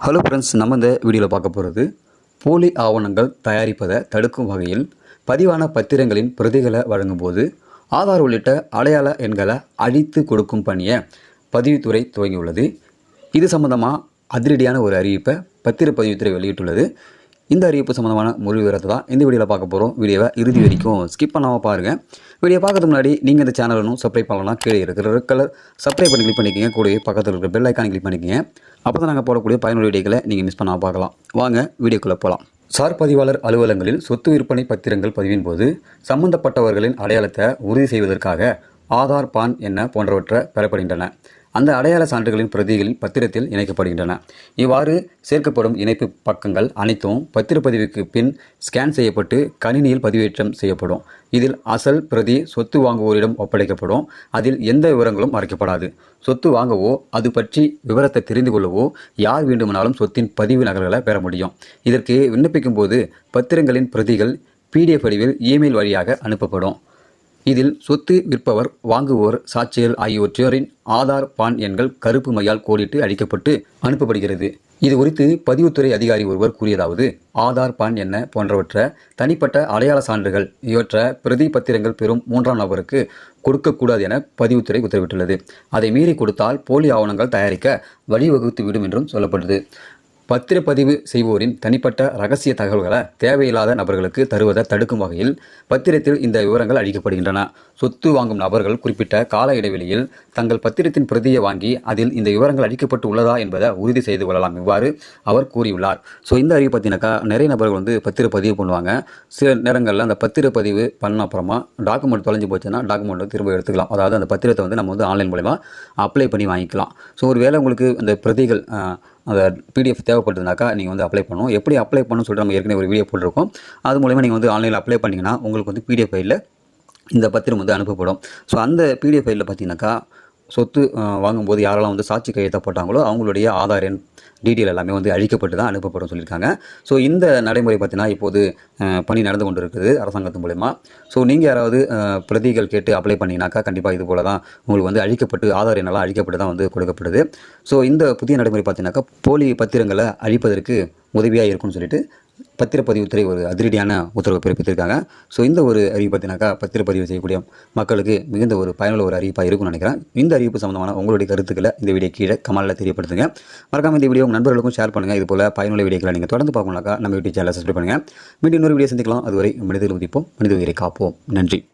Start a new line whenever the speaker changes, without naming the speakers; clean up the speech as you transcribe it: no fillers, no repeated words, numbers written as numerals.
Hello friends, நம்ம இந்த வீடியோவில் பார்க்க போகிறது போலி ஆவணங்கள் தயாரிப்பதை தடுக்கும் வகையில் பதிவான பத்திரங்களின் பிரதிகளை வழங்கும்போது ஆதார் உள்ளிட்ட அடையாள எண்களை அழித்து கொடுக்கும் பணியை பதிவுத்துறை துவங்கியுள்ளது. இது சம்பந்தமாக அதிரடியான ஒரு அறிவிப்பை பத்திரப்பதிவுத்துறை வெளியிட்டுள்ளது. இந்த அறிவிப்பு சம்பந்தமான முழு விவரத்தை தான் இந்த வீடியோவில் பார்க்க போகிறோம். வீடியோவை இறுதி வரைக்கும் ஸ்கிப் பண்ணாமல் பாருங்கள். வீடியோ பார்க்கறதுக்கு முன்னாடி நீங்கள் இந்த சேனலும் சப்ஸ்கிரைப் பண்ணலாம். கீழே இருக்கிற ரெட் கலர் சப்ஸ்கிரைப் பண்ணி கிளிக் பண்ணிக்கோங்க. கூடவே பக்கத்தில் இருக்கிற பெல் ஐக்கானை கிளிக் பண்ணிக்கோங்க. அப்போ தான் நாங்கள் போடக்கூடிய பயனுள்ள வீடியோக்களை நீங்கள் மிஸ் பண்ணாமல் பார்க்கலாம். வாங்க வீடியோக்குள்ளே போகலாம். சார் பதிவாளர் அலுவலகங்களில் சொத்து விற்பனை பத்திரங்கள் பதிவின் போது சம்பந்தப்பட்டவர்களின் அடையாளத்தை உறுதி செய்வதற்காக ஆதார், பான் எண்ண போன்றவற்றை பெறப்படுகின்றன. அந்த அடையாள சான்றுகளின் பிரதிகள் பத்திரத்தில் இணைக்கப்படுகின்றன. இவ்வாறு சேர்க்கப்படும் இணைப்பு பக்கங்கள் அனைத்தும் பத்திரப்பதிவுக்கு பின் ஸ்கேன் செய்யப்பட்டு கணினியில் பதிவேற்றம் செய்யப்படும். இதில் அசல் பிரதி சொத்து வாங்குவோரிடம் ஒப்படைக்கப்படும். அதில் எந்த விவரங்களும் மறைக்கப்படாது. சொத்து வாங்கவோ அது பற்றி விவரத்தை தெரிந்து கொள்ளவோ யார் வேண்டுமானாலும் சொத்தின் பதிவு நகல்களை பெற முடியும். இதற்கு விண்ணப்பிக்கும் போது பத்திரங்களின் பிரதிகள் PDF வடிவில் இமெயில் வழியாக அனுப்பப்படும். இதில் சொத்து விற்பவர், வாங்குவோர், சாட்சிகள் ஆகியோரின் ஆதார், பான் எண்கள் கருப்பு மையால் கோடிட்டு அழிக்கப்பட்டு அனுப்பப்படுகிறது. இது குறித்து பதிவுத்துறை அதிகாரி ஒருவர் கூறியதாவது: ஆதார், பான் எண்ண போன்றவற்றை தனிப்பட்ட அடையாள சான்றுகள் இவற்றை பிரதி பத்திரங்கள் பெறும் 3ஆம் நபருக்கு கொடுக்கக்கூடாது என பதிவுத்துறை உத்தரவிட்டுள்ளது. அதை மீறி கொடுத்தால் போலி ஆவணங்கள் தயாரிக்க வழிவகுத்து விடும் என்றும் சொல்லப்பட்டது. பத்திரப்பதிவு செய்வோரின் தனிப்பட்ட இரகசிய தகவல்களை தேவையில்லாத நபர்களுக்கு தருவதை தடுக்கும் வகையில் பத்திரத்தில் இந்த விவரங்கள் அளிக்கப்படுகின்றன. சொத்து வாங்கும் நபர்கள் குறிப்பிட்ட கால இடைவெளியில் தங்கள் பத்திரத்தின் பிரதியை வாங்கி அதில் இந்த விவரங்கள் அளிக்கப்பட்டு உள்ளதா என்பதை உறுதி செய்து கொள்ளலாம். இவ்வாறு அவர் கூறியுள்ளார். ஸோ இந்த அறிவு பார்த்தீங்கன்னாக்கா நிறைய நபர்கள் பத்திரப்பதிவு பண்ணுவாங்க. சில நேரங்களில் அந்த பத்திரப்பதிவு பண்ண அப்புறமா டாக்குமெண்ட் தொலைஞ்சு போச்சுன்னா டாக்குமெண்ட் திரும்ப எடுத்துக்கலாம். அதாவது அந்த பத்திரத்தை நம்ம ஆன்லைன் மூலமா அப்ளை பண்ணி வாங்கிக்கலாம். ஸோ ஒரு வேளை உங்களுக்கு அந்த பிரதிகள் அந்த PDF தேவைப்படுதுனாக்கா நீங்கள் அப்ளை பண்ணணும். எப்படி அப்ளை பண்ணணும்னு சொல்லிட்டு நம்ம ஏற்கனவே ஒரு வீடியோ போட்டிருக்கோம். அது மூலமா நீங்கள் ஆன்லைனில் அப்ளை பண்ணிங்கன்னா உங்களுக்கு PDF ஃபைலில் இந்த பத்திரம் அனுப்பப்படும். ஸோ அந்த PDF ஃபைலில் பார்த்தீங்கன்னாக்கா சொத்து வாங்கும்போது யாரெல்லாம் சாட்சி கையெழுத்த போட்டாங்களோ அவங்களுடைய ஆதார் எண் டீட்டெயில் எல்லாமே அழிக்கப்பட்டு தான் அனுப்பப்படும் சொல்லியிருக்காங்க. ஸோ இந்த நடைமுறை பார்த்தீங்கன்னா இப்போது பணி நடந்து கொண்டு இருக்குது அரசாங்கத்தின் மூலமா. ஸோ நீங்கள் யாராவது பிரதிகள் கேட்டு அப்ளை பண்ணிங்கனாக்கா கண்டிப்பாக இது போல தான் உங்களுக்கு அழிக்கப்பட்டு ஆதார் எண்ணெல்லாம் அழிக்கப்பட்டு தான் கொடுக்கப்படுது. ஸோ இந்த புதிய நடைமுறை பார்த்தீங்கன்னாக்கா போலி பத்திரங்களை அழிப்பதற்கு உதவியாக இருக்கும்னு சொல்லிட்டு பத்திரப்பதிவுத்துறை ஒரு அதிரடியான உத்தரவு பிறப்பித்திருக்காங்க. ஸோ இந்த ஒரு அறிவிப்பு பார்த்தீங்கன்னாக்கா பத்திரப்பதிவு செய்யக்கூடிய மக்களுக்கு மிகுந்த ஒரு பயனுள்ள ஒரு அறிவிப்பாக இருக்கும்னு நினைக்கிறேன். இந்த அறிவிப்பு சம்பந்தமான உங்களுடைய கருத்துக்களை இந்த வீடியோ கீழே கமெண்ட்ல தெரியப்படுத்துங்க. மறக்காம இந்த வீடியோ உங்கள் நண்பர்களுக்கும் ஷேர் பண்ணுங்கள். இது போல பயனுள்ள வீடியோக்களை நீங்கள் தொடர்ந்து பார்க்கணும்னாக்கா நம்ம யூடியூப் சேனலை சப்ஸ்கிரைப் பண்ணுங்கள். மீண்டும் இன்னொரு வீடியோ சந்திக்கலாம். அதுவரை மனிதர்கள் மதிப்போம், மனித உயிரை காப்போம். நன்றி.